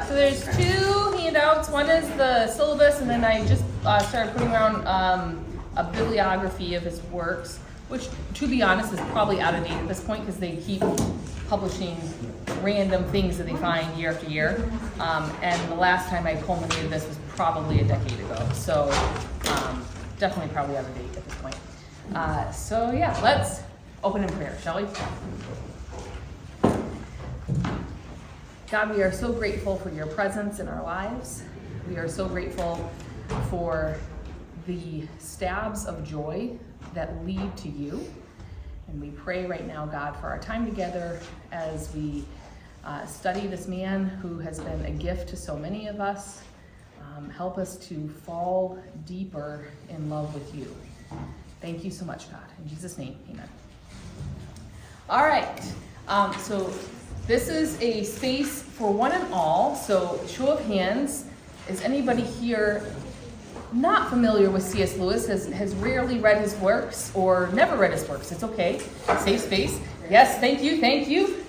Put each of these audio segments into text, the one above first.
So there's two handouts. One is the syllabus, and then I just started putting around a bibliography of his works, which, to be honest, is probably out of date at this point because they keep publishing random things that they find year after year. And the last time I culminated this was probably a decade ago. So definitely probably out of date at this point. So yeah, let's open in prayer, shall we? God, we are so grateful for your presence in our lives. We are so grateful for the stabs of joy that lead to you. And we pray right now, God, for our time together as we study this man who has been a gift to so many of us. Help us to fall deeper in love with you. Thank you so much, God. In Jesus' name, amen. All right, so this is a space for one and all. So show of hands, is anybody here not familiar with C.S. Lewis, has rarely read his works or never read his works? It's okay, safe space. Yes, thank you.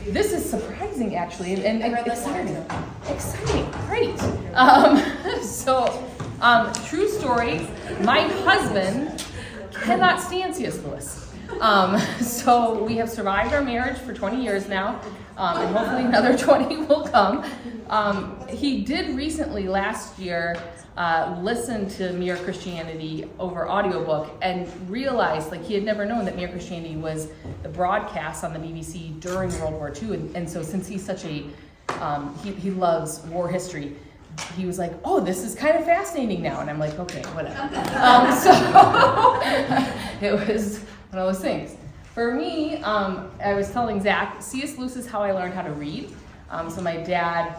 This is surprising, actually, and exciting. Exciting, great. True story, my husband cannot stand C.S. Lewis. So we have survived our marriage for 20 years now, and hopefully another 20 will come. He did recently, last year, listen to Mere Christianity over audiobook and realized, like, he had never known that Mere Christianity was the broadcast on the BBC during World War II. And so since he's such a, he loves war history, he was like, oh, this is kind of fascinating now. And I'm like, okay, whatever. It was one of those things. For me, I was telling Zach, C.S. Lewis is how I learned how to read. So my dad,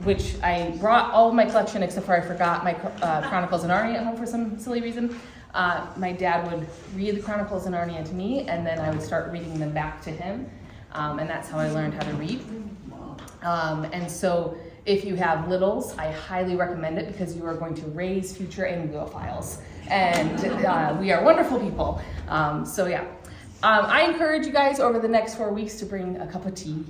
which I brought all of my collection except for I forgot my Chronicles of Narnia at home for some silly reason. My dad would read the Chronicles of Narnia to me, and then I would start reading them back to him. And that's how I learned how to read. And so if you have littles, I highly recommend it because you are going to raise future Anglophiles. And we are wonderful people. I encourage you guys over the next 4 weeks to bring a cup of tea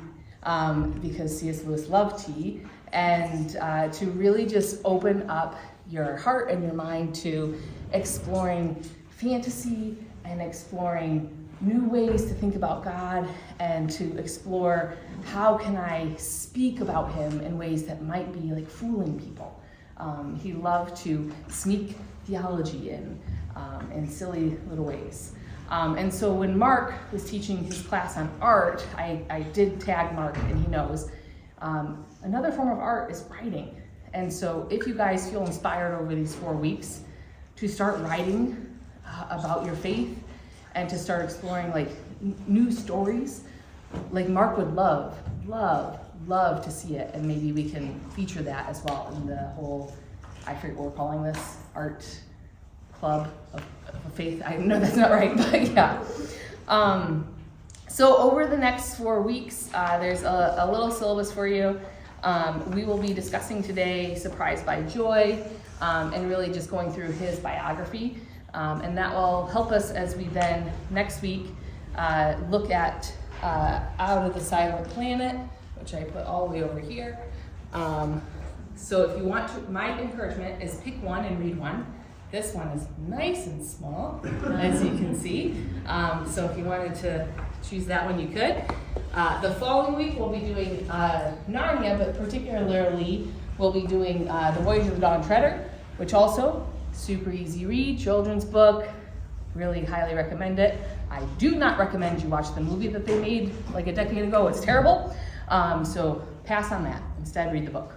because C.S. Lewis loved tea, and to really just open up your heart and your mind to exploring fantasy and exploring new ways to think about God and to explore how can I speak about him in ways that might be like fooling people. He loved to sneak theology in silly little ways. And so when Mark was teaching his class on art, I did tag Mark, and he knows. Another form of art is writing. And so if you guys feel inspired over these 4 weeks to start writing about your faith and to start exploring like new stories, like Mark would love to see it. And maybe we can feature that as well in the whole, I forget what we're calling this, art club of faith. I know that's not right, but yeah. So over the next 4 weeks, there's a little syllabus for you. We will be discussing today Surprised by Joy, and really just going through his biography. And that will help us as we then next week look at Out of the Silent Planet, which I put all the way over here. So if you want to, my encouragement is pick one and read one. This one is nice and small, as you can see. So if you wanted to choose that one, you could. The following week, we'll be doing Narnia, but particularly we'll be doing The Voyage of the Dawn Treader, which also, super easy read, children's book. Really highly recommend it. I do not recommend you watch the movie that they made like a decade ago. It's terrible. So pass on that. Instead, read the book.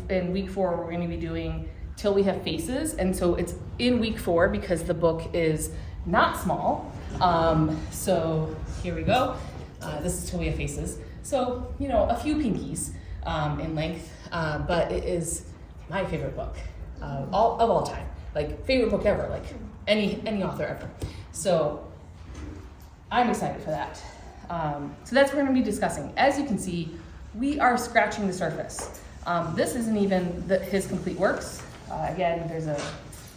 In week 4, we're going to be doing Till We Have Faces, and so it's in week 4 because the book is not small. So here we go. This is Till We Have Faces. So, a few pinkies in length, but it is my favorite book of all time. Like, favorite book ever, like any author ever. So I'm excited for that. So that's what we're going to be discussing. As you can see, we are scratching the surface. This isn't even his complete works. Again, there's a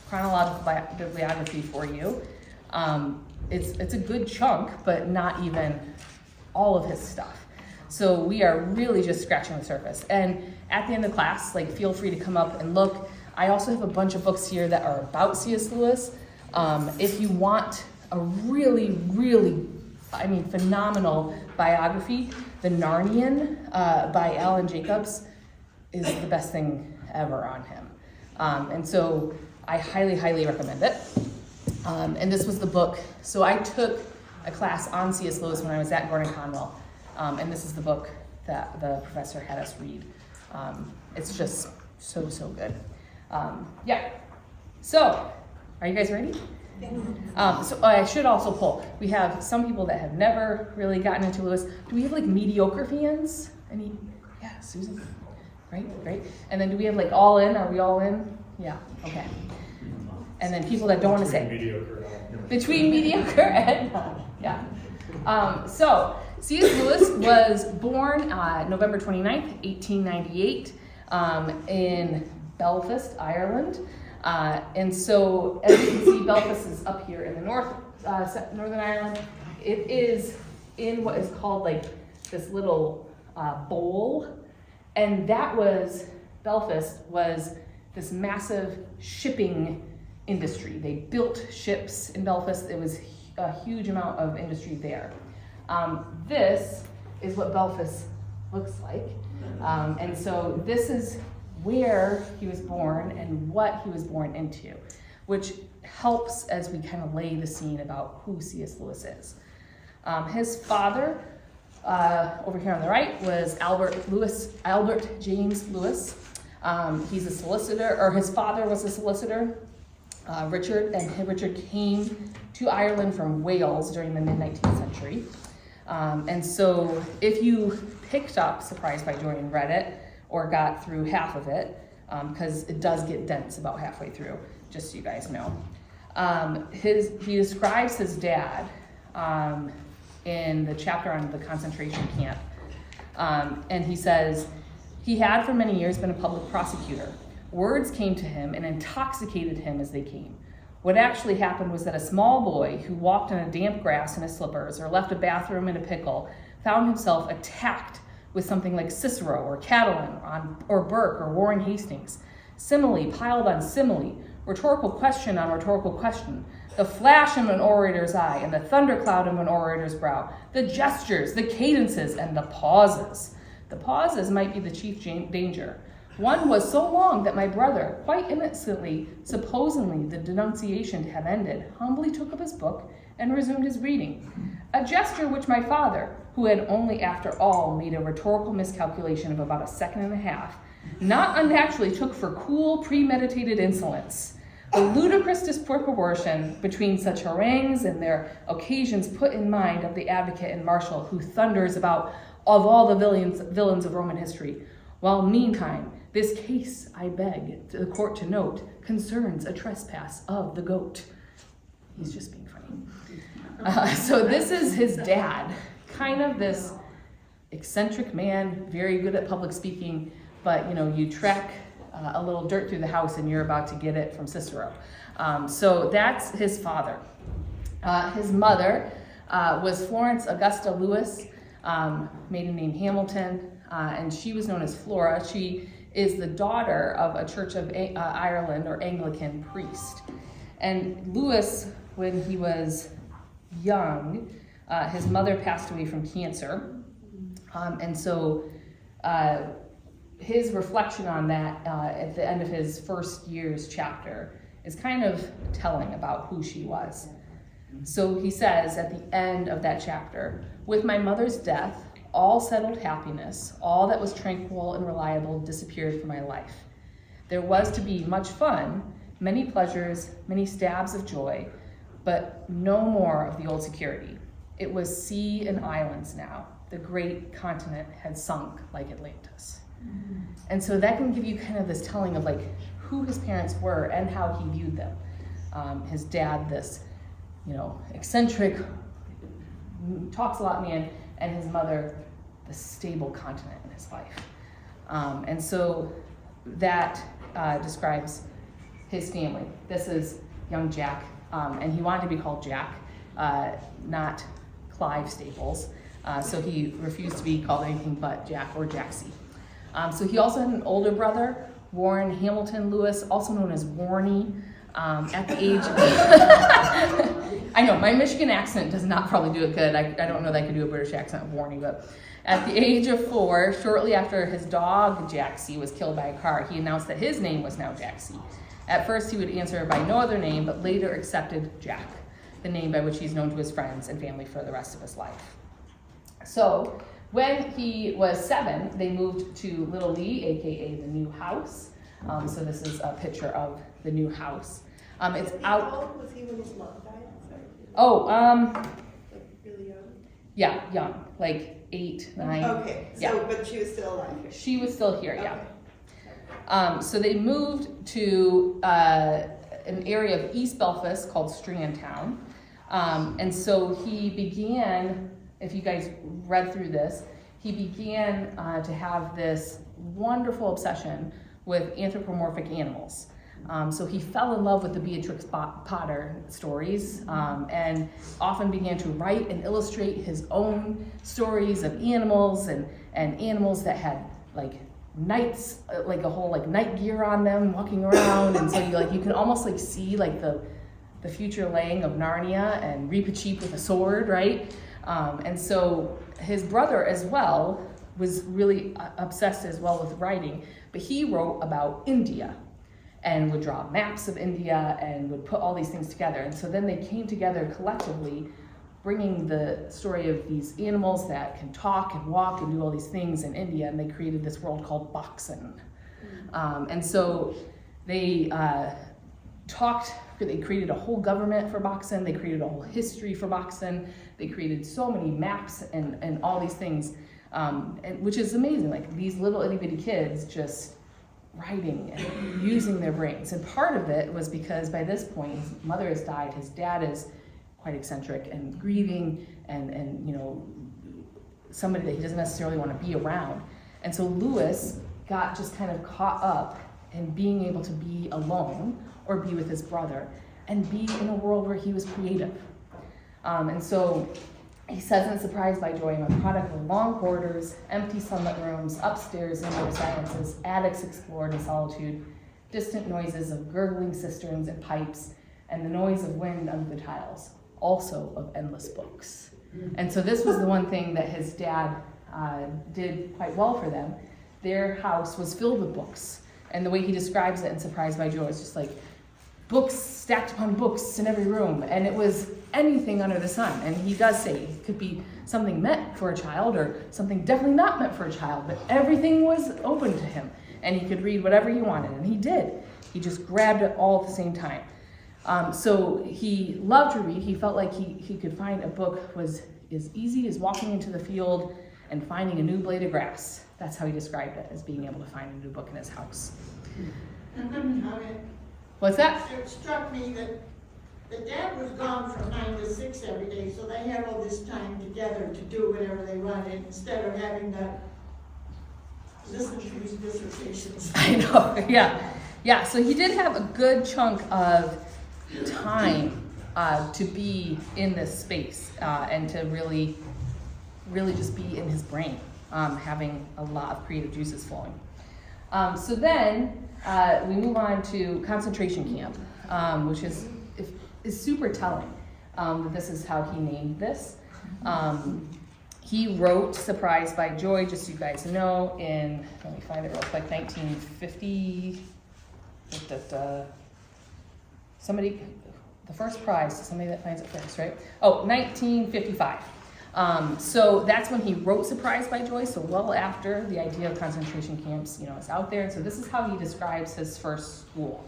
chronological bibliography for you. It's a good chunk, but not even all of his stuff. So we are really just scratching the surface. And at the end of class, like, feel free to come up and look. I also have a bunch of books here that are about C.S. Lewis. If you want a really, really, phenomenal biography, The Narnian by Alan Jacobs is the best thing ever on him. And so I highly, highly recommend it. And this was the book. So I took a class on C.S. Lewis when I was at Gordon Conwell. And this is the book that the professor had us read. It's just so, so good. So, are you guys ready? So I should also poll. We have some people that have never really gotten into Lewis. Do we have like mediocre fans? Any? Yeah, Susan. Great. And then do we have like all in? Are we all in? Yeah. Okay. And then people that don't want to say. Between mediocre and yeah. So C.S. Lewis was born November 29th, 1898, in Belfast, Ireland. And so, as you can see, Belfast is up here in the Northern Ireland. It is in what is called like this little bowl, and Belfast was this massive shipping industry. They built ships in Belfast. It was a huge amount of industry there. This is what Belfast looks like, and so this is where he was born and what he was born into, which helps as we kind of lay the scene about who C.S. Lewis is. His father, over here on the right, was Albert James Lewis. He's a solicitor, or his father was a solicitor. Richard came to Ireland from Wales during the mid-19th century. And so if you picked up Surprised by Dorian, read it, or got through half of it, because it does get dense about halfway through, just so you guys know. He describes his dad in the chapter on the concentration camp. And he says, he had for many years been a public prosecutor. Words came to him and intoxicated him as they came. What actually happened was that a small boy who walked on a damp grass in his slippers or left a bathroom in a pickle found himself attacked with something like Cicero or Catiline or Burke or Warren Hastings. Simile piled on simile, rhetorical question on rhetorical question, the flash of an orator's eye and the thundercloud of an orator's brow, the gestures, the cadences, and the pauses. The pauses might be the chief danger. One was so long that my brother, quite innocently, supposingly the denunciation to have ended, humbly took up his book and resumed his reading. A gesture which my father, who had only after all made a rhetorical miscalculation of about a second and a half, not unnaturally took for cool, premeditated insolence. The ludicrous disproportion between such harangues and their occasions put in mind of the advocate and marshal who thunders about of all the villains of Roman history, while meantime this case, I beg the court to note, concerns a trespass of the goat. He's just being funny. So this is his dad, kind of this eccentric man, very good at public speaking, but you track a little dirt through the house and you're about to get it from Cicero. So that's his father. His mother was Florence Augusta Lewis, maiden name Hamilton, and she was known as Flora. She is the daughter of a Church of Ireland or Anglican priest. And Lewis, when he was young, his mother passed away from cancer. And so his reflection on that at the end of his first year's chapter is kind of telling about who she was. So he says at the end of that chapter, with my mother's death, all settled happiness, all that was tranquil and reliable disappeared from my life. There was to be much fun, many pleasures, many stabs of joy, but no more of the old security. It was sea and islands now. The great continent had sunk like Atlantis. Mm-hmm. And so that can give you kind of this telling of like who his parents were and how he viewed them. His dad, this, eccentric, talks a lot man, and his mother, the stable continent in his life. And so that describes his family. This is young Jack, and he wanted to be called Jack, not Clive Staples. So he refused to be called anything but Jack or Jaxie. So he also had an older brother, Warren Hamilton Lewis, also known as Warnie. At the age of I know, my Michigan accent does not probably do it good. I don't know that I could do a British accent of Warnie, but at the age of 4, shortly after his dog Jaxie was killed by a car, he announced that his name was now Jaxie. At first he would answer by no other name, but later accepted Jack, the name by which he's known to his friends and family for the rest of his life. So when he was 7, they moved to Little Lee, aka the new house. So this is a picture of the new house. It's out. How old was he when his mom died? Sorry. Oh, Like really young? yeah, young, like 8, 9. Okay, so, Yeah. but she was still alive here? She was still here, yeah. Okay. So they moved to an area of East Belfast called Strandtown. And so he began, if you guys read through this, he began to have this wonderful obsession with anthropomorphic animals. So he fell in love with the Beatrix Potter stories and often began to write and illustrate his own stories of animals and animals that had like knights, like a whole like knight gear on them walking around. And so you can almost like see like the future laying of Narnia and Reepicheep with a sword, right? And so his brother as well was really obsessed as well with writing, but he wrote about India and would draw maps of India and would put all these things together. And so then they came together collectively, bringing the story of these animals that can talk and walk and do all these things in India, and they created this world called Boxen. And so they they created a whole government for Boxen, they created a whole history for Boxen, they created so many maps and all these things, which is amazing, like these little itty bitty kids just writing and using their brains. And part of it was because by this point his mother has died, his dad is quite eccentric and grieving and you know, somebody that he doesn't necessarily want to be around. And so Lewis got just kind of caught up in being able to be alone or be with his brother and be in a world where he was creative. And so he says in Surprised by Joy, I'm a product of long corridors, empty sunlit rooms, upstairs indoor silences, attics explored in solitude, distant noises of gurgling cisterns and pipes, and the noise of wind under the tiles, also of endless books. And so this was the one thing that his dad did quite well for them. Their house was filled with books. And the way he describes it in Surprised by Joy is just like books stacked upon books in every room. And it was anything under the sun. And he does say it could be something meant for a child or something definitely not meant for a child, but everything was open to him. And he could read whatever he wanted, and he did. He just grabbed it all at the same time. So he loved to read. He felt like he could find a book was as easy as walking into the field and finding a new blade of grass. That's how he described it, as being able to find a new book in his house. What's that? It struck me that the dad was gone from 9 to 6 every day, so they had all this time together to do whatever they wanted instead of having to listen to these dissertations. I know, yeah. Yeah, so he did have a good chunk of time to be in this space and to really just be in his brain, having a lot of creative juices flowing. So then we move on to concentration camp, which is super telling that this is how he named this. He wrote Surprised by Joy, just so you guys know, in, let me find it real quick, 1950, somebody, the first prize to somebody that finds it first, right? Oh, 1955. So that's when he wrote Surprised by Joy, so well after the idea of concentration camps, is out there. So this is how he describes his first school.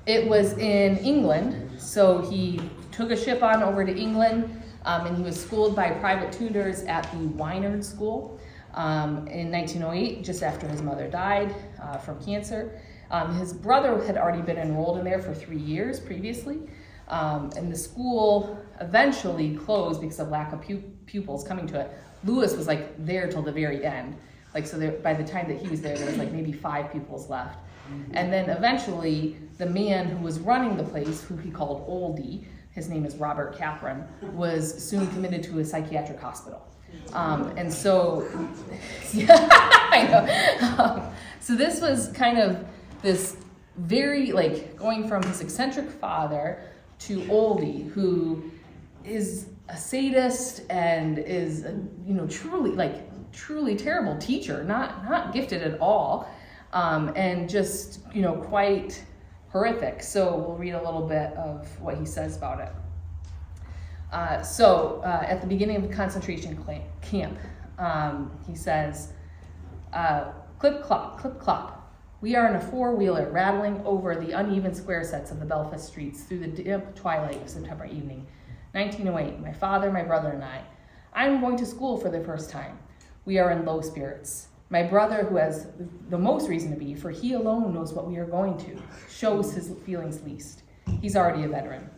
It was in England, so he took a ship on over to England, and he was schooled by private tutors at the Wynard School in 1908, just after his mother died from cancer. His brother had already been enrolled in there for 3 years previously, and the school eventually closed because of lack of pupils coming to it. Lewis was like there till the very end. By the time that he was there was like maybe 5 pupils left. And then eventually the man who was running the place, who he called Oldie, his name is Robert Capron, was soon committed to a psychiatric hospital. And so, yeah, I know. So this was kind of this very, like, going from his eccentric father to Oldie, who is a sadist and is, truly terrible teacher, not gifted at all, and just, quite horrific. So we'll read a little bit of what he says about it. At the beginning of the concentration camp, he says, clip clop. We are in a four-wheeler rattling over the uneven square sets of the Belfast streets through the damp twilight of September evening. 1908, my father, my brother, and I. I'm going to school for the first time. We are in low spirits. My brother, who has the most reason to be, for he alone knows what we are going to, shows his feelings least. He's already a veteran.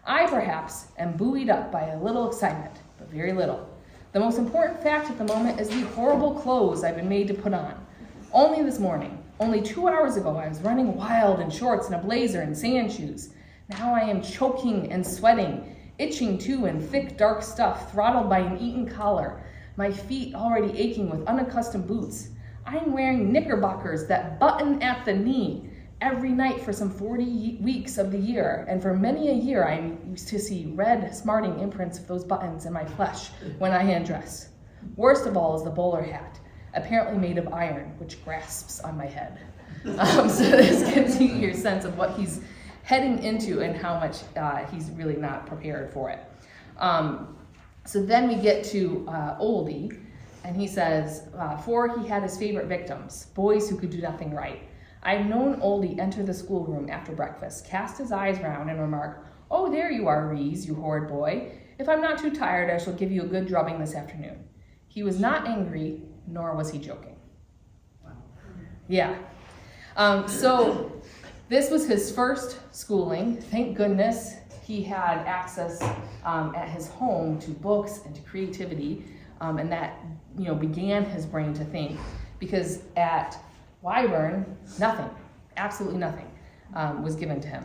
I, perhaps, am buoyed up by a little excitement, but very little. The most important fact at the moment is the horrible clothes I've been made to put on. Only this morning, only 2 hours ago, I was running wild in shorts and a blazer and sand shoes. Now I am choking and sweating, itching too in thick, dark stuff, throttled by an eaten collar, my feet already aching with unaccustomed boots. I'm wearing knickerbockers that button at the knee every night for some 40 weeks of the year, and for many a year I used to see red, smarting imprints of those buttons in my flesh when I undress. Worst of all is the bowler hat, apparently made of iron, which grasps on my head. So this gives you your sense of what he's heading into and how much he's really not prepared for it. So then we get to Oldie, and he says, for he had his favorite victims, boys who could do nothing right. I've known Oldie enter the schoolroom after breakfast, cast his eyes round, and remark, "Oh, there you are, Rees, you horrid boy. If I'm not too tired, I shall give you a good drubbing this afternoon." He was not angry, nor was he joking. Yeah. So this was his first schooling. Thank goodness he had access at his home to books and to creativity, and that began his brain to think, because at Wyvern, nothing, absolutely nothing was given to him.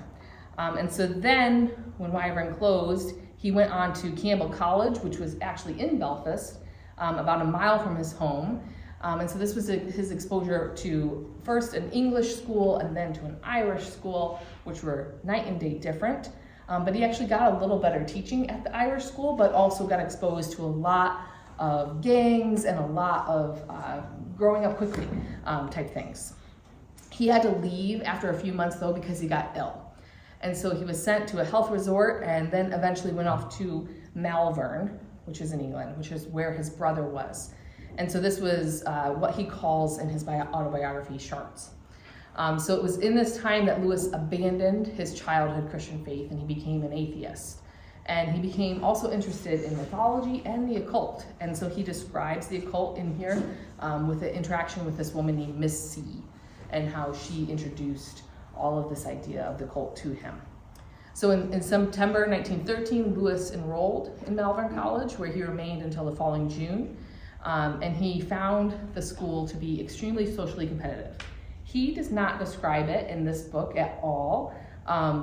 And so then when Wyvern closed, he went on to Campbell College, which was actually in Belfast, about a mile from his home. And so this was his exposure to first an English school and then to an Irish school, which were night and day different. But he actually got a little better teaching at the Irish school, but also got exposed to a lot of gangs and a lot of growing up quickly type things. He had to leave after a few months though because he got ill. And so he was sent to a health resort and then eventually went off to Malvern, which is in England, which is where his brother was. And so this was what he calls in his autobiography, Charts. So it was in this time that Lewis abandoned his childhood Christian faith and he became an atheist. And he became also interested in mythology and the occult. And so he describes the occult in here with the interaction with this woman named Miss C and how she introduced all of this idea of the occult to him. So in September 1913, Lewis enrolled in Malvern College, where he remained until the following June. And he found the school to be extremely socially competitive. He does not describe it in this book at all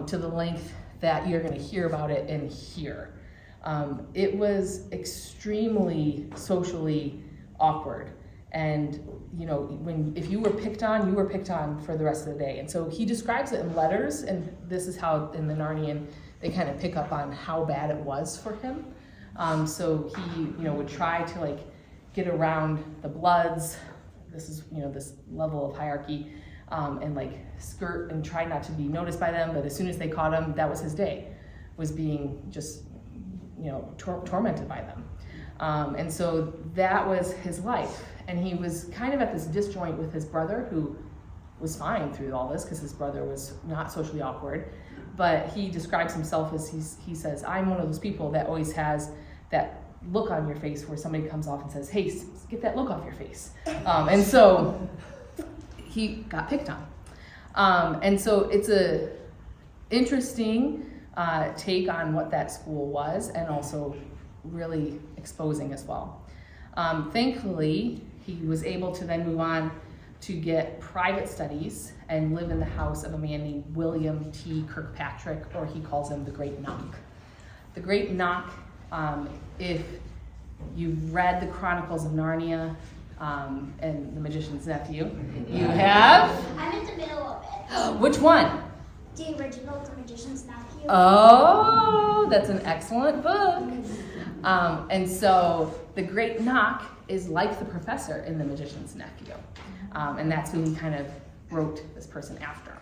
to the length that you're going to hear about it in here. It was extremely socially awkward. And if you were picked on, you were picked on for the rest of the day. And so he describes it in letters, and this is how in the Narnian they kind of pick up on how bad it was for him. So he would try to get around the Bloods. This is this level of hierarchy, and skirt and try not to be noticed by them. But as soon as they caught him, that was his day, was being just tormented by them. And so that was his life. And he was kind of at this disjoint with his brother, who was fine through all this because his brother was not socially awkward. But he describes himself as, he says, "I'm one of those people that always has that look on your face where somebody comes off and says, 'Hey, get that look off your face.'" And so he got picked on. And so it's a interesting take on what that school was, and also really exposing as well. Thankfully, he was able to then move on to get private studies and live in the house of a man named William T. Kirkpatrick, or he calls him the Great Knock. The Great Knock, if you've read the Chronicles of Narnia and The Magician's Nephew, you have? I'm in the middle of it. Which one? The original The Magician's Nephew. Oh, that's an excellent book. And so The Great Knock is like the professor in The Magician's Nephew. And that's who he kind of wrote this person after.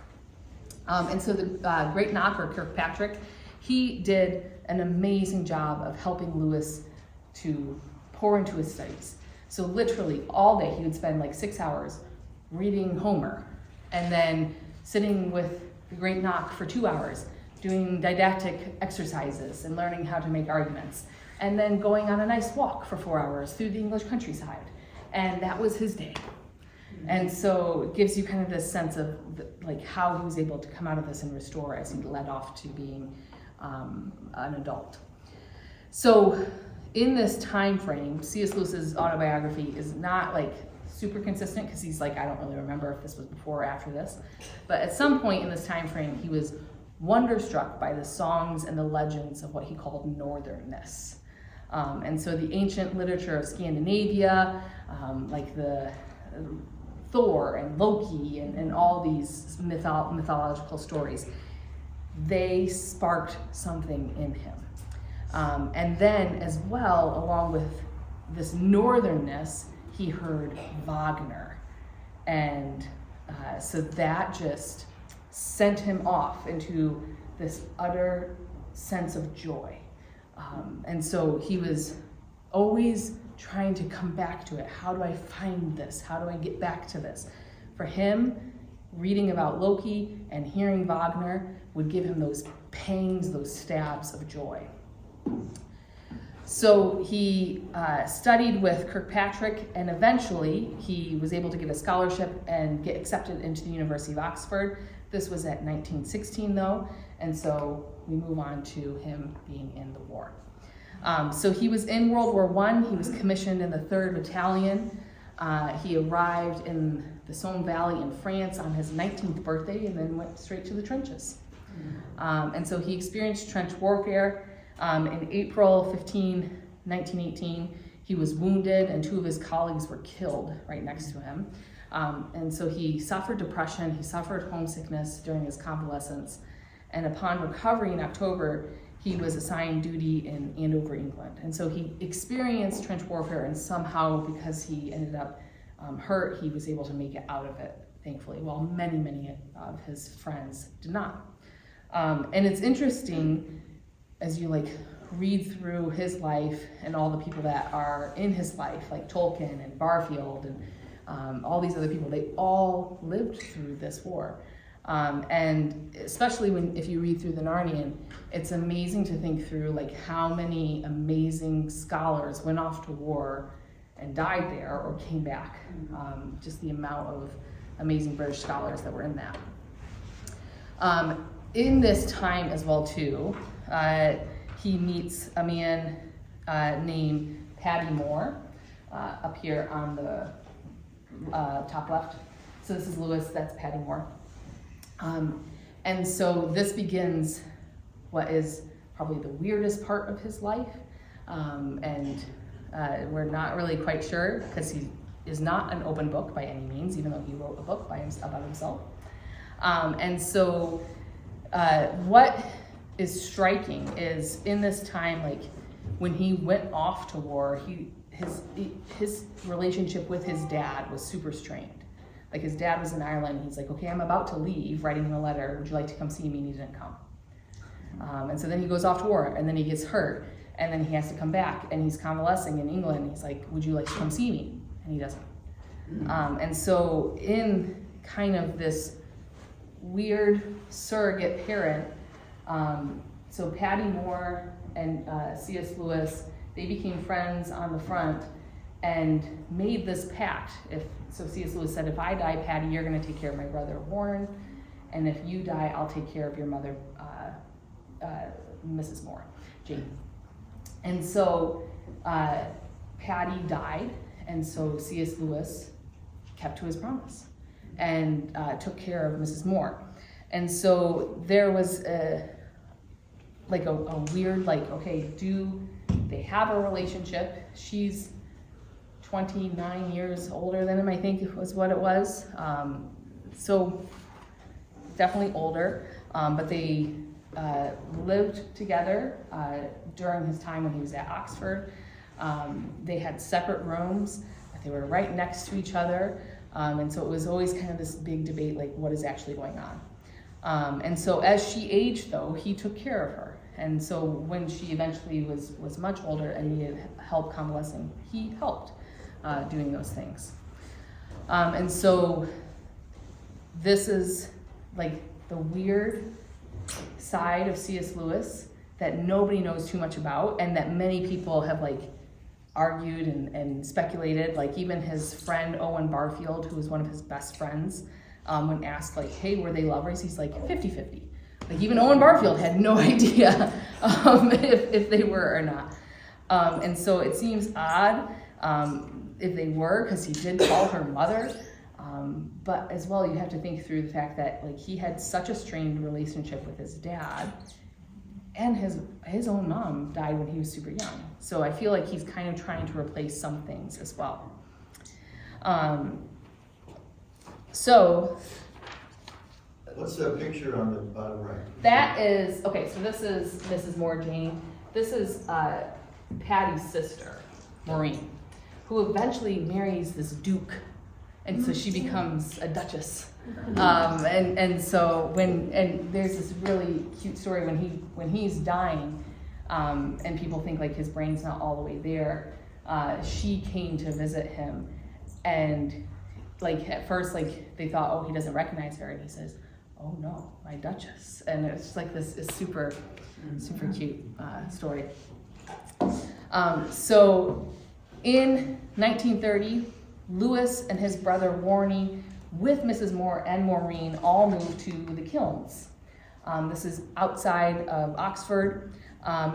And so the Great Knock, or Kirkpatrick, he did an amazing job of helping Lewis to pour into his studies. So literally all day he would spend like 6 hours reading Homer, and then sitting with the Great Knock for 2 hours, doing didactic exercises and learning how to make arguments, and then going on a nice walk for 4 hours through the English countryside. And that was his day. And so it gives you kind of this sense of like how he was able to come out of this and restore as he led off to being an adult. So in this time frame, C.S. Lewis's autobiography is not like super consistent, because he's like, I don't really remember if this was before or after this, but at some point in this time frame, he was wonderstruck by the songs and the legends of what he called northernness. And so the ancient literature of Scandinavia, like the Thor and Loki and all these mythological stories, they sparked something in him. And then as well, along with this northernness, he heard Wagner. And so that just sent him off into this utter sense of joy. And so he was always trying to come back to it. How do I find this? How do I get back to this? For him, reading about Loki and hearing Wagner would give him those pangs, those stabs of joy. So he studied with Kirkpatrick, and eventually he was able to get a scholarship and get accepted into the University of Oxford. This was at 1916 though, and so we move on to him being in the war. So he was in World War I. He was commissioned in the 3rd Battalion. He arrived in the Somme Valley in France on his 19th birthday and then went straight to the trenches. And so he experienced trench warfare. In April 15, 1918, he was wounded and 2 of his colleagues were killed right next to him. And so he suffered depression, he suffered homesickness during his convalescence. And upon recovery in October, he was assigned duty in Andover, England. And so he experienced trench warfare, and somehow, because he ended up hurt, he was able to make it out of it, thankfully, while many of his friends did not. And it's interesting, as you like read through his life and all the people that are in his life, like Tolkien and Barfield and all these other people, they all lived through this war. And especially if you read through the Narnian, it's amazing to think through like how many amazing scholars went off to war and died there or came back. Just the amount of amazing British scholars that were in that. In this time as well too, he meets a man named Paddy Moore up here on the top left. So this is Lewis, that's Paddy Moore. And so this begins what is probably the weirdest part of his life. And we're not really quite sure, because he is not an open book by any means, even though he wrote a book about himself. And so what is striking is in this time, like when he went off to war, his relationship with his dad was super strained. Like his dad was in Ireland, he's like, okay, I'm about to leave, writing him a letter, would you like to come see me? And he didn't come. And so then he goes off to war, and then he gets hurt, and then he has to come back, and he's convalescing in England. He's like, would you like to come see me? And he doesn't. And so in kind of this weird surrogate parent, so Paddy Moore and C.S. Lewis, they became friends on the front and made this pact. So C.S. Lewis said, if I die, Paddy, you're going to take care of my brother Warren, and if you die, I'll take care of your mother, Mrs. Moore, Jane. And so Paddy died, and so C.S. Lewis kept to his promise and took care of Mrs. Moore. And so there was like a weird, like, okay, do they have a relationship? She's 29 years older than him, I think was what it was. So definitely older, but they lived together during his time when he was at Oxford. They had separate rooms, but they were right next to each other. And so it was always kind of this big debate, like what is actually going on. And so as she aged though, he took care of her. And so when she eventually was much older and needed help convalescing, he helped doing those things. And so this is like the weird side of C.S. Lewis that nobody knows too much about, and that many people have like argued and speculated. Like even his friend Owen Barfield, who was one of his best friends, when asked like, hey, were they lovers? He's like 50-50. Like even Owen Barfield had no idea if they were or not. And so it seems odd if they were, because he did call her mother. But as well, you have to think through the fact that like he had such a strained relationship with his dad, and his own mom died when he was super young. So I feel like he's kind of trying to replace some things as well. So What's the picture on the bottom right? that is, okay, so this is Mrs. Moore Jane. This is Patty's sister, Maureen, who eventually marries this duke. And so she becomes a duchess. And so and there's this really cute story when he's dying, and people think like his brain's not all the way there. She came to visit him, and like at first like they thought, oh, he doesn't recognize her, and he says, oh no, my duchess. And it's just like this super cute story. So in 1930, Lewis and his brother Warnie, with Mrs. Moore and Maureen, all moved to the Kilns. This is outside of Oxford,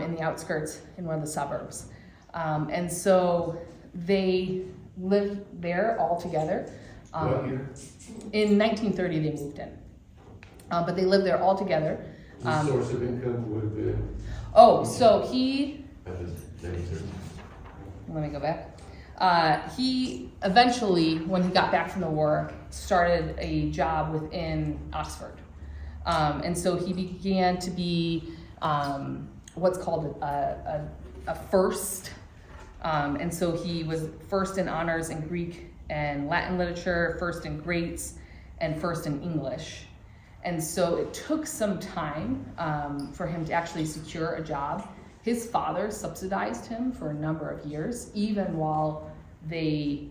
in the outskirts, in one of the suburbs. And so they lived there all together. What year? In 1930, they moved in. But they lived there all together. The source of income would have been. So he, That is 1930. let me go back. He eventually, when he got back from the war, started a job within Oxford. And so he began to be what's called a first. And so he was first in honors in Greek and Latin literature, first in greats, and first in English. And so it took some time for him to actually secure a job. His father subsidized him for a number of years, even while they,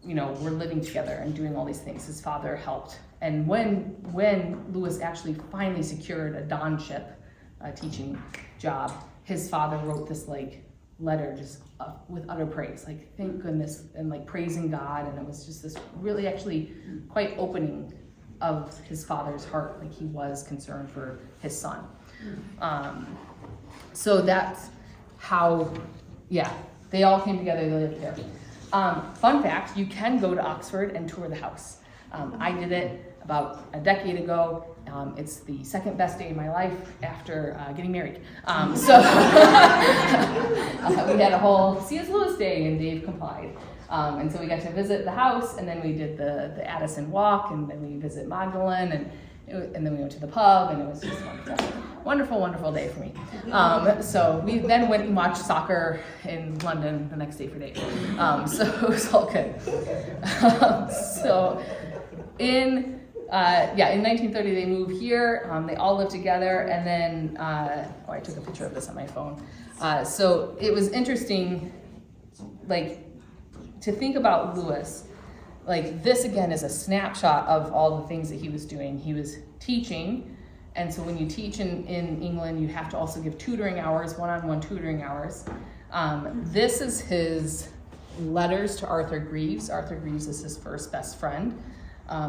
were living together and doing all these things. His father helped. And when Lewis actually finally secured a donship, a teaching job, his father wrote this letter just with utter praise, thank goodness, and praising God. And it was just this really actually quite opening of his father's heart, he was concerned for his son. So that's how, they all came together, they lived there. Fun fact, you can go to Oxford and tour the house. I did it about a decade ago. It's the second best day of my life after getting married. So we had a whole C.S. Lewis day, and Dave complied. And so we got to visit the house, and then we did the Addison Walk, and then we visit Magdalen, and then we went to the pub, and it was just wonderful, wonderful day for me. So we then went and watched soccer in London the next day for Dave. So it was all good. So in 1930 they moved here. They all lived together, and then I took a picture of this on my phone. So it was interesting, to think about Lewis. This again is a snapshot of all the things that he was doing. He was teaching, and so when you teach in England, you have to also give tutoring hours, one-on-one tutoring hours. This is his letters to Arthur Greeves. Arthur Greeves is his first best friend.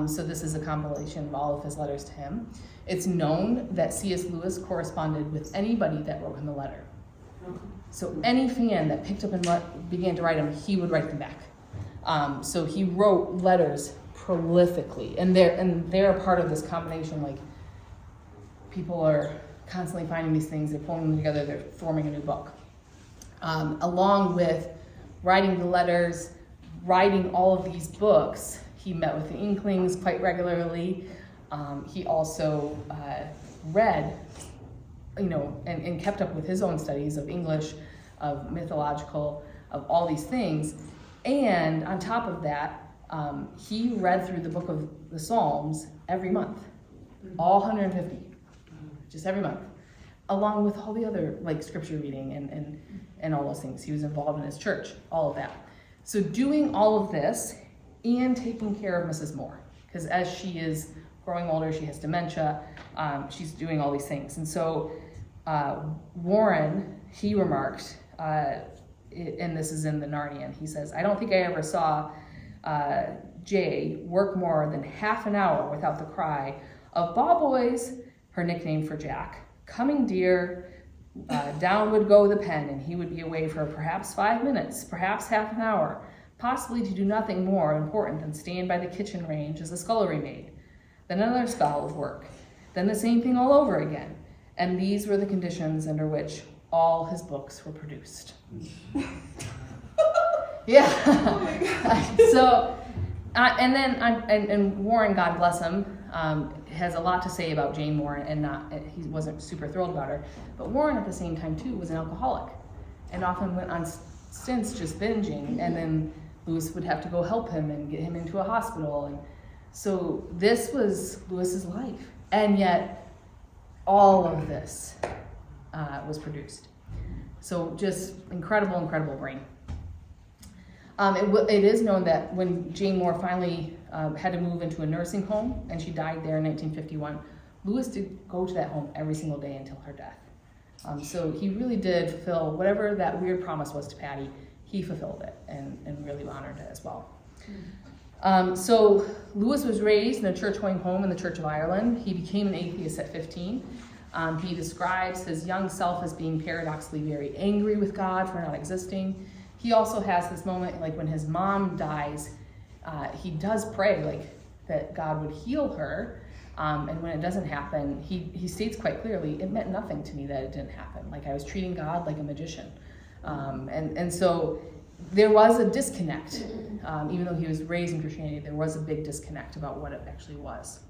So this is a compilation of all of his letters to him. It's known that C.S. Lewis corresponded with anybody that wrote him a letter. So any fan that picked up and began to write him, he would write them back. So he wrote letters prolifically, and they're a part of this combination. People are constantly finding these things, they're pulling them together, they're forming a new book. Along with writing the letters, writing all of these books, he met with the Inklings quite regularly. He also read, and kept up with his own studies of English, of mythological, of all these things. And on top of that, he read through the book of the Psalms every month, all 150, just every month, along with all the other scripture reading and all those things. He was involved in his church, all of that. So doing all of this and taking care of Mrs. Moore, because as she is growing older, she has dementia, she's doing all these things. And so Warren, he remarked, and this is in the Narnian, he says, "I don't think I ever saw Jay work more than half an hour without the cry of 'Bob boys,' her nickname for Jack, coming dear, down would go the pen, and he would be away for perhaps 5 minutes, perhaps half an hour, possibly to do nothing more important than stand by the kitchen range as the scullery maid. Then another spell of work, then the same thing all over again. And these were the conditions under which all his books were produced." Yeah. So, and Warren, God bless him, has a lot to say about Jane Moore, and he wasn't super thrilled about her. But Warren, at the same time too, was an alcoholic, and often went on stints just binging, and then Lewis would have to go help him and get him into a hospital. And so this was Lewis's life, and yet all of this was produced. So just incredible brain. It is known that when Jane Moore finally had to move into a nursing home, and she died there in 1951, Lewis did go to that home every single day until her death. So he really did fulfill whatever that weird promise was to Patty. He fulfilled it and really honored it as well. So Lewis was raised in a church-going home in the Church of Ireland. He became an atheist at 15. He describes his young self as being paradoxically very angry with God for not existing. He also has this moment, when his mom dies, he does pray, that God would heal her. And when it doesn't happen, he states quite clearly, it meant nothing to me that it didn't happen. I was treating God like a magician. And so there was a disconnect. Even though he was raised in Christianity, there was a big disconnect about what it actually was.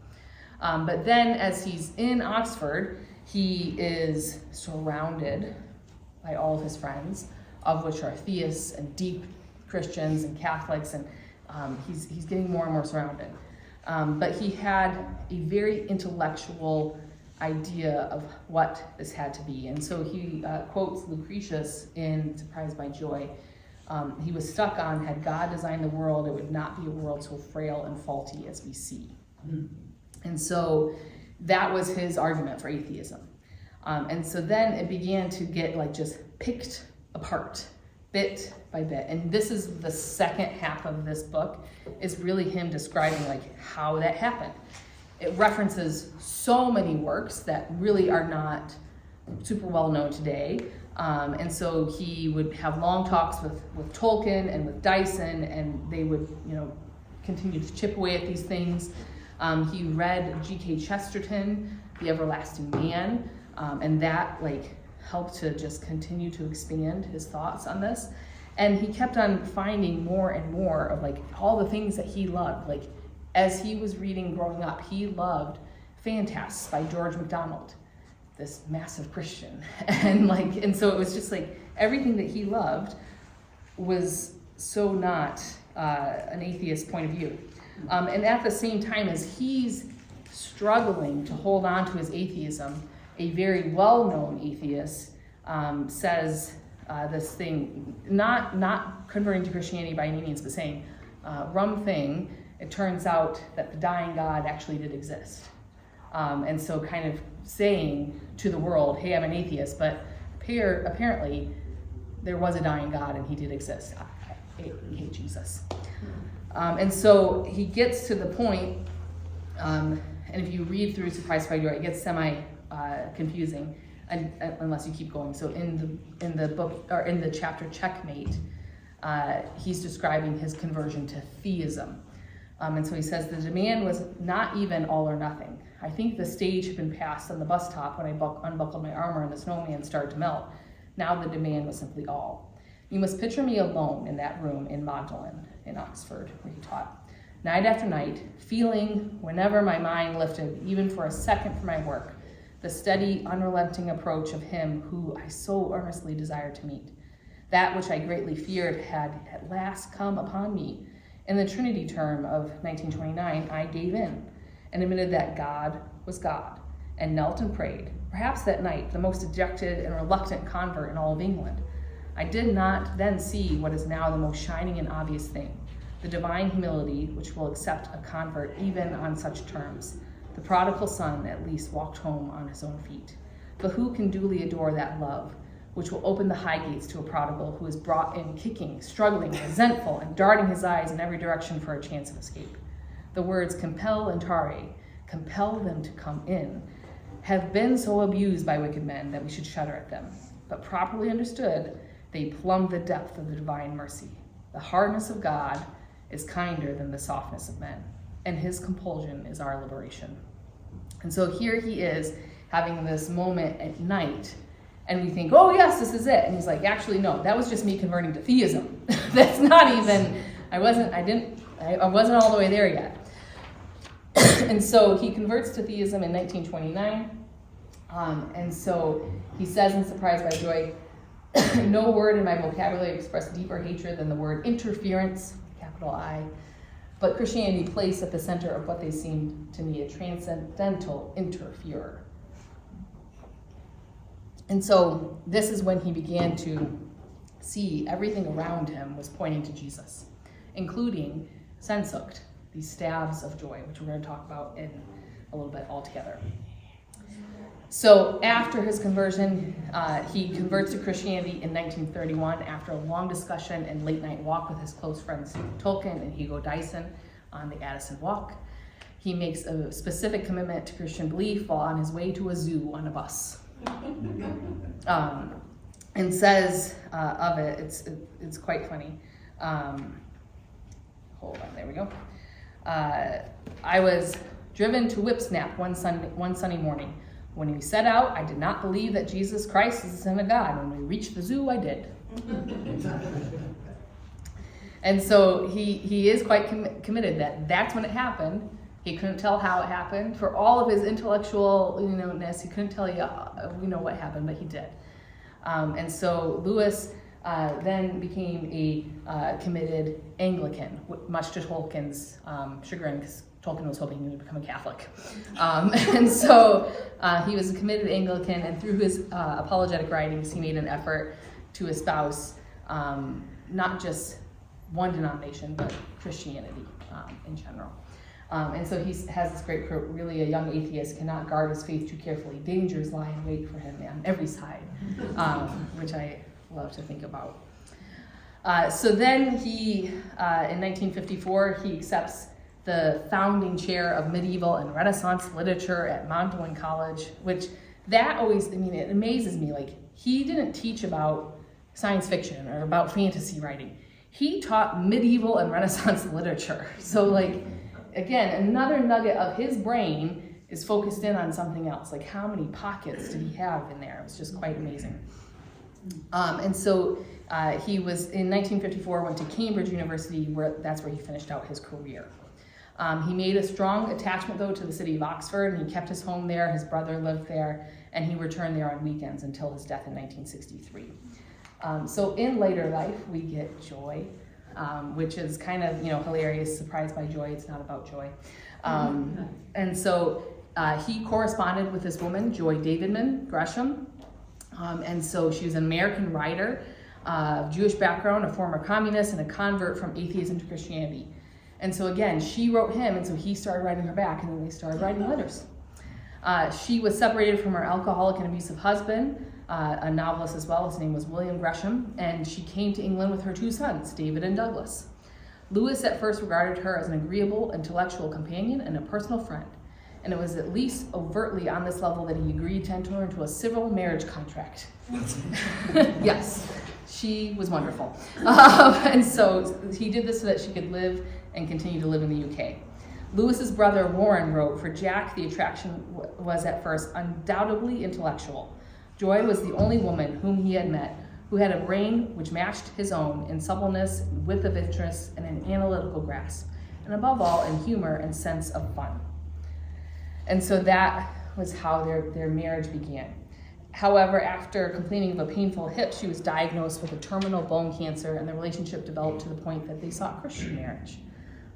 But then as he's in Oxford, he is surrounded by all of his friends, of which are theists and deep Christians and Catholics, and he's getting more and more surrounded. But he had a very intellectual idea of what this had to be. And so he quotes Lucretius in Surprised by Joy. He was stuck on, had God designed the world, it would not be a world so frail and faulty as we see. And so that was his argument for atheism. And so then it began to get just picked apart bit by bit. And this is the second half of this book, is really him describing how that happened. It references so many works that really are not super well known today. And so he would have long talks with Tolkien and with Dyson, and they would, continue to chip away at these things. He read G.K. Chesterton, The Everlasting Man, and that helped to just continue to expand his thoughts on this. And he kept on finding more and more of all the things that he loved. As he was reading growing up, he loved Phantastes by George MacDonald, this massive Christian. And so it was just everything that he loved was so not an atheist point of view. And at the same time as he's struggling to hold on to his atheism, a very well-known atheist says this thing, not converting to Christianity by any means, but saying, rum thing, it turns out that the dying God actually did exist. And so kind of saying to the world, hey, I'm an atheist, but apparently there was a dying God and he did exist. I hate Jesus. And so he gets to the point, and if you read through Surprised by Joy, it gets confusing unless you keep going. So in the book, or in the chapter Checkmate, he's describing his conversion to theism. And so he says the demand was not even all or nothing. I think the stage had been passed on the bus stop when I unbuckled my armor and the snowman started to melt. Now the demand was simply all. You must picture me alone in that room in Magdalen, in Oxford, where he taught. Night after night, feeling, whenever my mind lifted, even for a second from my work, the steady, unrelenting approach of him who I so earnestly desired to meet. That which I greatly feared had at last come upon me. In the Trinity term of 1929, I gave in and admitted that God was God, and knelt and prayed, perhaps that night the most dejected and reluctant convert in all of England. I did not then see what is now the most shining and obvious thing, the divine humility which will accept a convert even on such terms. The prodigal son at least walked home on his own feet. But who can duly adore that love, which will open the high gates to a prodigal who is brought in kicking, struggling, resentful, and darting his eyes in every direction for a chance of escape? The words compel and tare, compel them to come in, have been so abused by wicked men that we should shudder at them. But properly understood, they plumb the depth of the divine mercy. The hardness of God is kinder than the softness of men, and his compulsion is our liberation. And so here he is having this moment at night, and we think, oh yes, this is it. And he's like, actually, no, that was just me converting to theism. That's not even, I wasn't all the way there yet. And so he converts to theism in 1929. And so he says in Surprised by Joy, no word in my vocabulary expressed deeper hatred than the word interference, capital I, but Christianity placed at the center of what they seemed to me a transcendental interferer. And so this is when he began to see everything around him was pointing to Jesus, including Sehnsucht, these stabs of joy, which we're going to talk about in a little bit altogether. So after his conversion, he converts to Christianity in 1931 after a long discussion and late night walk with his close friends Tolkien and Hugo Dyson on the Addison Walk. He makes a specific commitment to Christian belief while on his way to a zoo on a bus. And says of it, it's quite funny. Hold on, there we go. I was driven to Whipsnap one sunny morning. When we set out, I did not believe that Jesus Christ is the Son of God. When we reached the zoo, I did. And so he is quite committed that that's when it happened. He couldn't tell how it happened. For all of his intellectual ness, he couldn't tell you what happened, but he did. And so Lewis then became a committed Anglican, much to Tolkien's chagrin, because Tolkien was hoping he would become a Catholic. And so he was a committed Anglican, and through his apologetic writings, he made an effort to espouse not just one denomination, but Christianity in general. And so he has this great quote, really a young atheist cannot guard his faith too carefully. Dangers lie in wait for him on every side, which I love to think about. So then he, in 1954, he accepts the founding chair of medieval and Renaissance literature at Magdalen College, which that always, it amazes me. Like, he didn't teach about science fiction or about fantasy writing. He taught medieval and Renaissance literature. So, like, again, another nugget of his brain is focused in on something else. Like, how many pockets did he have in there? It was just quite amazing. And so he was, in 1954, went to Cambridge University, that's where he finished out his career. He made a strong attachment, though, to the city of Oxford, and he kept his home there. His brother lived there, and he returned there on weekends until his death in 1963. So in later life, we get Joy, which is kind of, hilarious, Surprised by Joy. It's not about joy. And so he corresponded with this woman, Joy Davidman Gresham. And so she was an American writer, of Jewish background, a former communist, and a convert from atheism to Christianity. And so again, she wrote him, and so he started writing her back, and then they started writing letters. She was separated from her alcoholic and abusive husband, a novelist as well. His name was William Gresham, and she came to England with her two sons, David and Douglas. Lewis at first regarded her as an agreeable intellectual companion and a personal friend, and it was at least overtly on this level that he agreed to enter into a civil marriage contract. Yes, She was wonderful. And so he did this so that she could live and continue to live in the UK. Lewis's brother Warren wrote, "For Jack, the attraction was at first undoubtedly intellectual. Joy was the only woman whom he had met who had a brain which matched his own in suppleness, width of interest, and an analytical grasp, and above all, in humor and sense of fun." And so that was how their marriage began. However, after complaining of a painful hip, she was diagnosed with a terminal bone cancer, and the relationship developed to the point that they sought Christian marriage.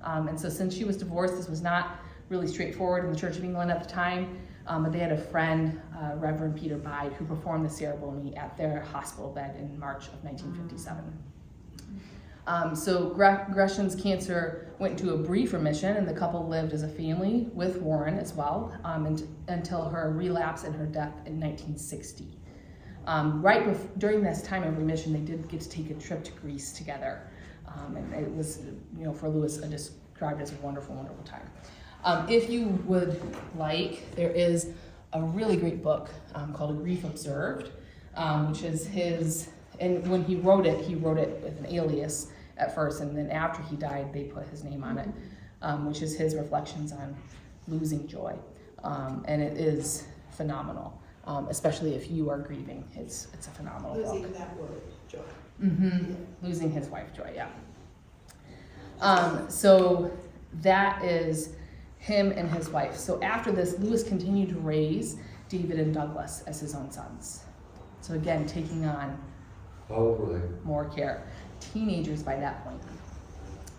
And so since she was divorced, this was not really straightforward in the Church of England at the time, but they had a friend, Reverend Peter Bide, who performed the ceremony at their hospital bed in March of 1957. So Gresham's cancer went into a brief remission, and the couple lived as a family with Warren as well, until her relapse and her death in 1960. During this time of remission, they did get to take a trip to Greece together. And it was, for Lewis, described as a wonderful, wonderful time. If you would like, there is a really great book called A Grief Observed, which is his, and when he wrote it with an alias at first, and then after he died, they put his name on it, which is his reflections on losing joy. And it is phenomenal, especially if you are grieving. It's a phenomenal book. Losing that word, joy. Mm-hmm. Losing his wife, Joy, yeah. So that is him and his wife. So after this, Lewis continued to raise David and Douglas as his own sons. So again, taking on How old were they? more care. Teenagers by that point.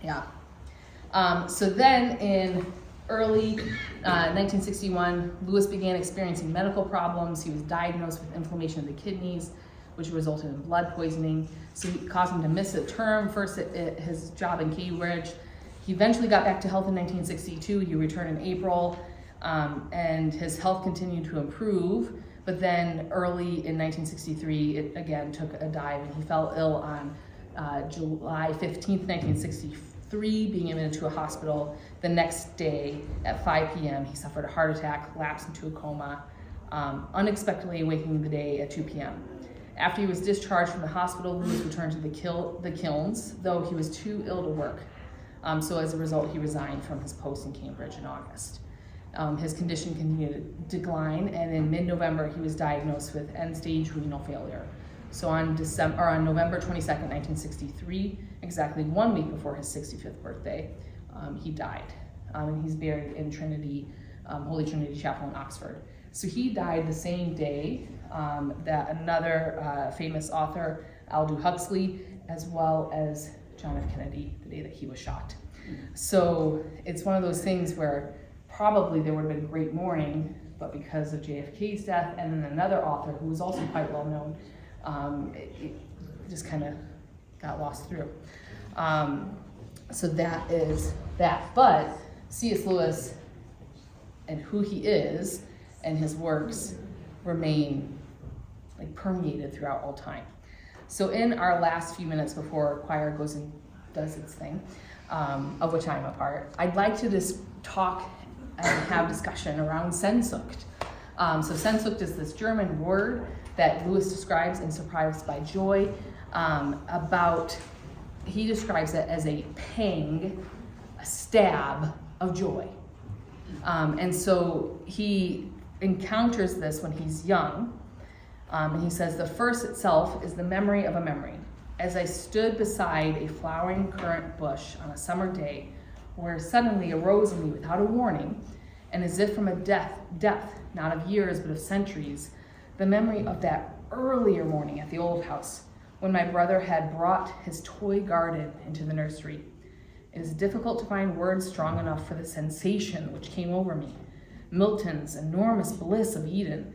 Yeah. So then in early 1961, Lewis began experiencing medical problems. He was diagnosed with inflammation of the kidneys, which resulted in blood poisoning. So it caused him to miss a term, first at his job in Cambridge. He eventually got back to health in 1962. He returned in April, and his health continued to improve. But then early in 1963, it again took a dive, and he fell ill on July 15th, 1963, being admitted to a hospital. The next day at 5 p.m., he suffered a heart attack, lapsed into a coma, unexpectedly waking the day at 2 p.m. After he was discharged from the hospital, Lewis returned to the kilns, though he was too ill to work. So as a result, he resigned from his post in Cambridge in August. His condition continued to decline, and in mid-November, he was diagnosed with end-stage renal failure. So on November 22nd, 1963, exactly 1 week before his 65th birthday, he died. And he's buried in Holy Trinity Chapel in Oxford. So he died the same day that another famous author, Aldous Huxley, as well as John F. Kennedy, the day that he was shot. So it's one of those things where probably there would have been great mourning, but because of JFK's death and then another author who was also quite well known, it just kind of got lost through. So that is that. But C.S. Lewis and who he is and his works remain permeated throughout all time. So in our last few minutes before choir goes and does its thing, of which I'm a part, I'd like to just talk and have discussion around Sehnsucht. So Sehnsucht is this German word that Lewis describes in Surprised by Joy, he describes it as a pang, a stab of joy. And so he encounters this when he's young, and he says, "The first itself is the memory of a memory. As I stood beside a flowering currant bush on a summer day, where suddenly arose in me without a warning, and as if from a depth, not of years, but of centuries, the memory of that earlier morning at the old house, when my brother had brought his toy garden into the nursery. It is difficult to find words strong enough for the sensation which came over me. Milton's enormous bliss of Eden,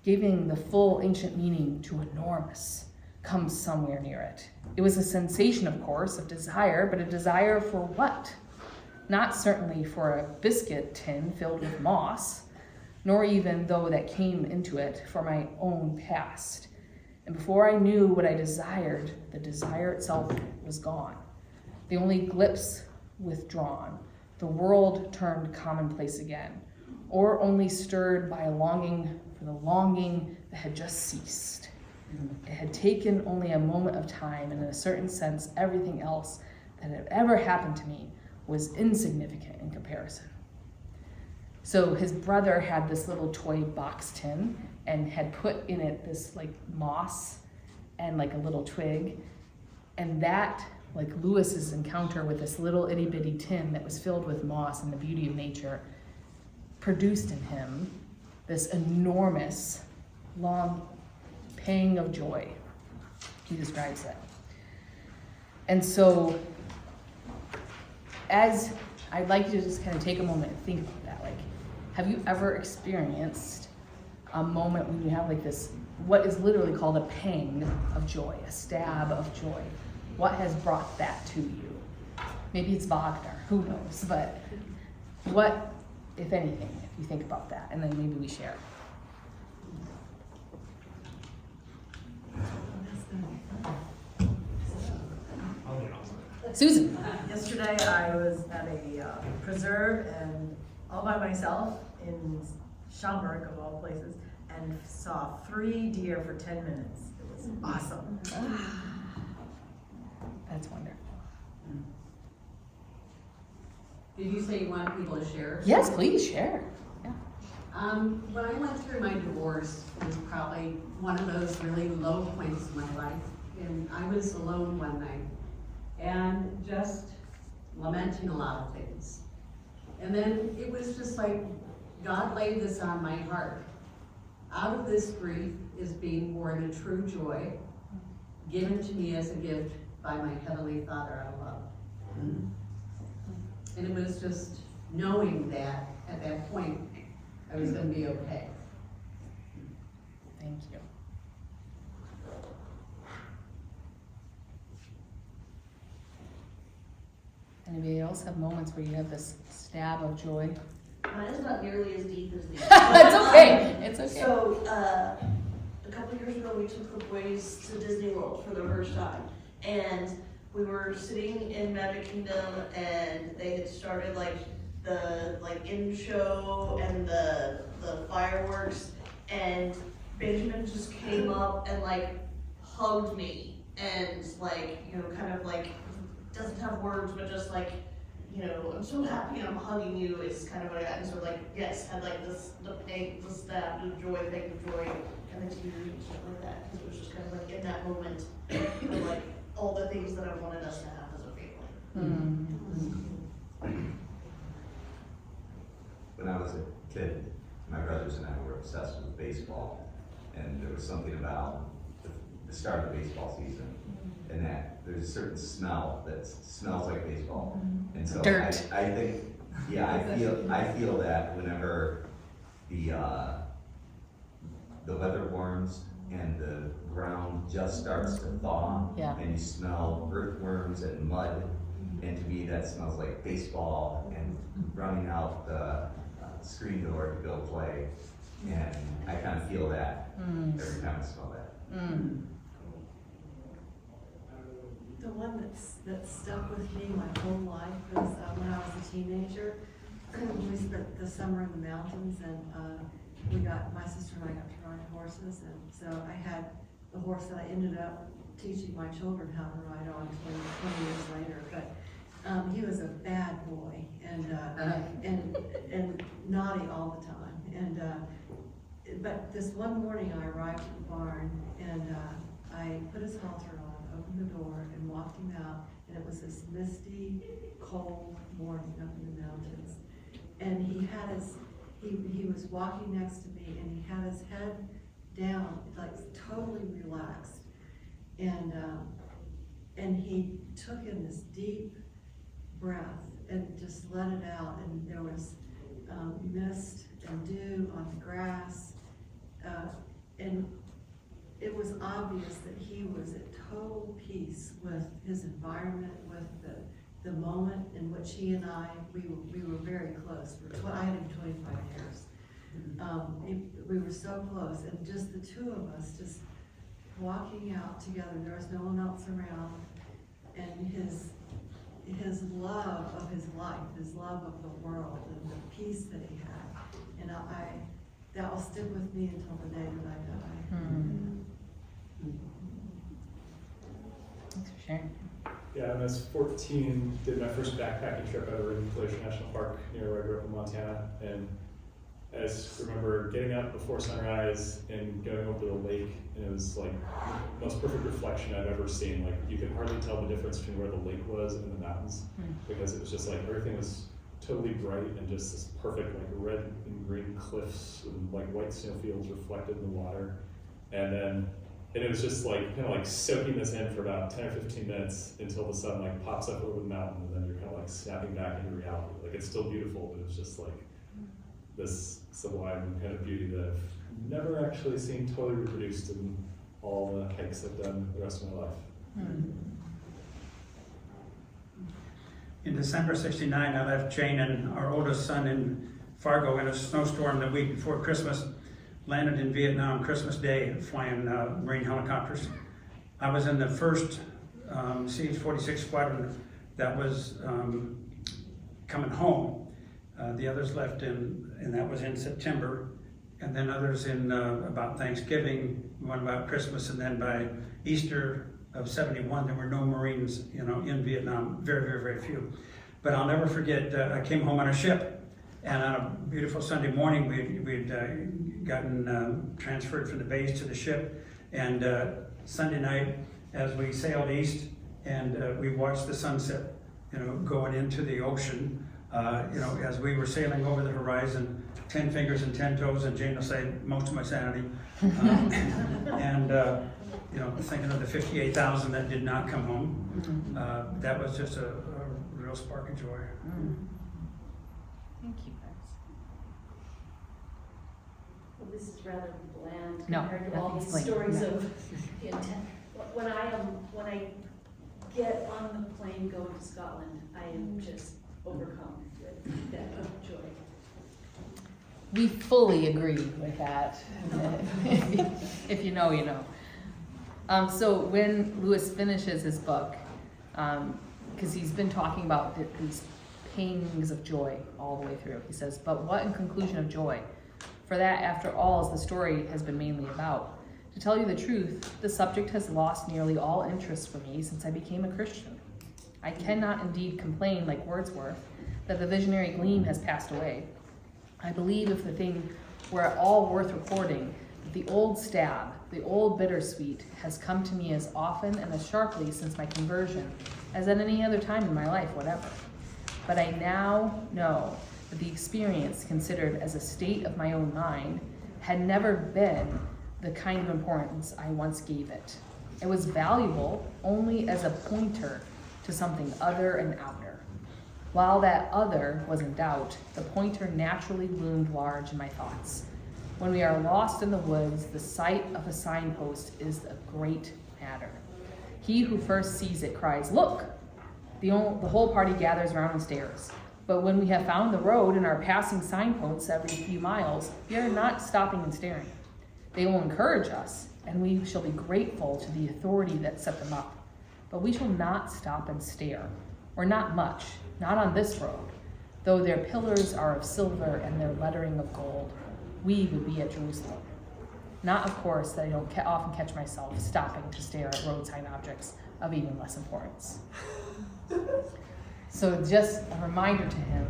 giving the full ancient meaning to enormous, comes somewhere near it. It was a sensation, of course, of desire, but a desire for what? Not certainly for a biscuit tin filled with moss, nor even, though that came into it, for my own past. And before I knew what I desired, the desire itself was gone. The only glimpse withdrawn, the world turned commonplace again, or only stirred by a longing for the longing that had just ceased. It had taken only a moment of time, and in a certain sense, everything else that had ever happened to me was insignificant in comparison. So his brother had this little toy box tin and had put in it this like moss and like a little twig. And that, like Lewis's encounter with this little itty bitty tin that was filled with moss and the beauty of nature, produced in him this enormous, long pang of joy. He describes it. And so, as I'd like you to just kind of take a moment and think about that. Like, have you ever experienced a moment when you have like this, what is literally called a pang of joy, a stab of joy? What has brought that to you? Maybe it's Wagner, who knows? But what, if anything, if you think about that, and then maybe we share. Susan. Yesterday I was at a preserve and all by myself in Schaumburg of all places and saw 3 deer for 10 minutes. It was awesome. That's wonderful. Did you say you wanted people to share? Yes, please share. Yeah. When I went through my divorce, it was probably one of those really low points in my life. And I was alone one night and just lamenting a lot of things. And then it was just like, God laid this on my heart. Out of this grief is being born a true joy, given to me as a gift by my Heavenly Father I love. And it was just knowing that at that point, I was gonna be okay. Thank you. Anybody else have moments where you have this stab of joy? Mine is not nearly as deep as these. It's okay. It's okay. So, a couple years ago, we took the boys to Disney World for the first time. And we were sitting in Magic Kingdom and they had started the in show and the fireworks, and Benjamin just came up and hugged me and kind of doesn't have words, but just I'm so happy I'm hugging you is kind of what I got. And so yes, had the pain, the stab, the joy, the pain, the joy, and the tears and stuff like that. Because it was just kind of in that moment of all the things that I wanted us to have as a family. When I was a kid, my brothers and I were obsessed with baseball, and there was something about the start of the baseball season, and that there's a certain smell that smells like baseball, and so Dirt. I think, I feel that whenever the weather warms and the ground just starts to thaw, Yeah. and you smell earthworms and mud, and to me that smells like baseball and running out the screen door to go play, and I kind of feel that every time I smell that. The one that stuck with me my whole life was when I was a teenager. We spent the summer in the mountains, and my sister and I got to ride horses, and so I had the horse that I ended up teaching my children how to ride on 20 years later. But he was a bad boy and naughty all the time. And but this one morning I arrived at the barn, and I put his halter on, opened the door, and walked him out. And it was this misty, cold morning up in the mountains. And he was walking next to me, and he had his head down, totally relaxed. And he took in this deep breath and just let it out. And there was mist and dew on the grass. And it was obvious that he was at total peace with his environment, with the moment in which he and I, we were very close. I had him 25 years. We were so close, and just the two of us just walking out together. There was no one else around, and his love of his life, his love of the world, and the peace that he had. And that will stick with me until the day that I die. Thanks for sharing. Yeah, and I was 14, did my first backpacking trip ever in Glacier National Park near where I grew up in Montana. And I just remember getting up before sunrise and going over to the lake, and it was like the most perfect reflection I've ever seen. Like you could hardly tell the difference between where the lake was and the mountains, because it was just like everything was totally bright and just this perfect like red and green cliffs and like white snowfields reflected in the water. And it was just like kind of like soaking this in for about 10 or 15 minutes until the sun like pops up over the mountain, and then you're kind of like snapping back into reality. Like it's still beautiful, but it's just like this sublime kind of beauty that I've never actually seen totally reproduced in all the hikes I've done the rest of my life. In December '69, I left Jane and our oldest son in Fargo in a snowstorm the week before Christmas. Landed in Vietnam Christmas Day flying Marine helicopters. I was in the first CH-46 squadron that was coming home. The others left and that was in September. And then others in about Thanksgiving, one about Christmas, and then by Easter of '71, there were no Marines, in Vietnam, very, very, very few. But I'll never forget, I came home on a ship. And on a beautiful Sunday morning, we'd gotten transferred from the base to the ship. And Sunday night, as we sailed east, and we watched the sunset, going into the ocean, as we were sailing over the horizon, 10 fingers and 10 toes, and Jane will say, most of my sanity. Thinking of the 58,000 that did not come home, that was just a real spark of joy. Thank you, guys. Well, this is rather bland No, compared to all nothing's these bland, stories no. of the intent. When I get on the plane going to Scotland, I am just overcome with that joy. We fully agree with that. If you know, you know. So when Lewis finishes his book, because he's been talking about these pangs of joy all the way through, he says, but what in conclusion of joy? For that, after all, is the story has been mainly about. To tell you the truth, the subject has lost nearly all interest for me since I became a Christian. I cannot indeed complain like Wordsworth that the visionary gleam has passed away. I believe if the thing were at all worth recording, that the old stab, the old bittersweet, has come to me as often and as sharply since my conversion as at any other time in my life, whatever. But I now know that the experience, considered as a state of my own mind, had never been the kind of importance I once gave it. It was valuable only as a pointer to something other and outer. While that other was in doubt, the pointer naturally loomed large in my thoughts. When we are lost in the woods, the sight of a signpost is a great matter. He who first sees it cries, "Look!" The whole party gathers around and stares. But when we have found the road and are passing signposts every few miles, we are not stopping and staring. They will encourage us, and we shall be grateful to the authority that set them up. But we shall not stop and stare, or not much, not on this road. Though their pillars are of silver and their lettering of gold, we would be at Jerusalem. Not, of course, that I don't often catch myself stopping to stare at road sign objects of even less importance. So just a reminder to him,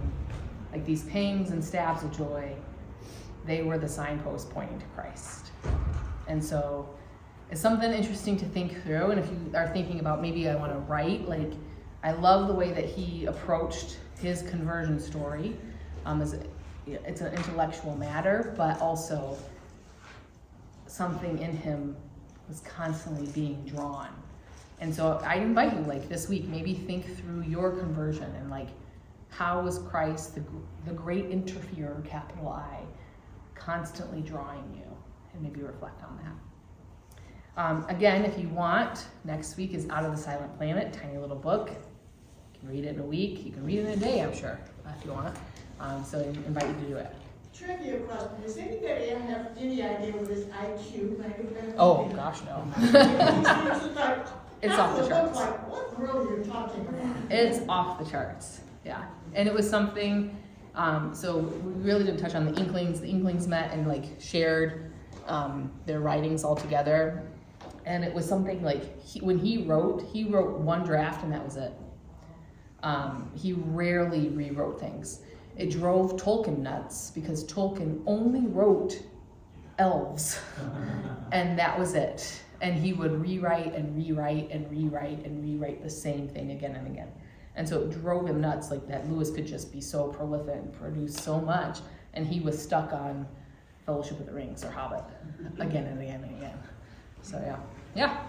like these pangs and stabs of joy, they were the signpost pointing to Christ. And so it's something interesting to think through. And if you are thinking about maybe I want to write, like I love the way that he approached his conversion story. It's an intellectual matter, but also something in him was constantly being drawn. And so I invite you, like this week, maybe think through your conversion and like, how was Christ, the great interferer, capital I, constantly drawing you? And maybe reflect on that. Again, if you want, next week is Out of the Silent Planet, tiny little book. You can read it in a week. You can read it in a day, I'm sure, if you want. So I invite you to do it. Trivia question, does anybody have any idea what this IQ magazine? Oh, gosh, no. It's off the charts. Like, what world are you talking about? It's off the charts, yeah. And it was something, so we really didn't touch on the Inklings. The Inklings met and like shared their writings all together. And it was something like, when he wrote one draft and that was it. He rarely rewrote things. It drove Tolkien nuts because Tolkien only wrote elves and that was it. And he would rewrite and rewrite and rewrite and rewrite the same thing again and again. And so it drove him nuts, like that Lewis could just be so prolific and produce so much, and he was stuck on Fellowship of the Rings or Hobbit again and again and again. So yeah.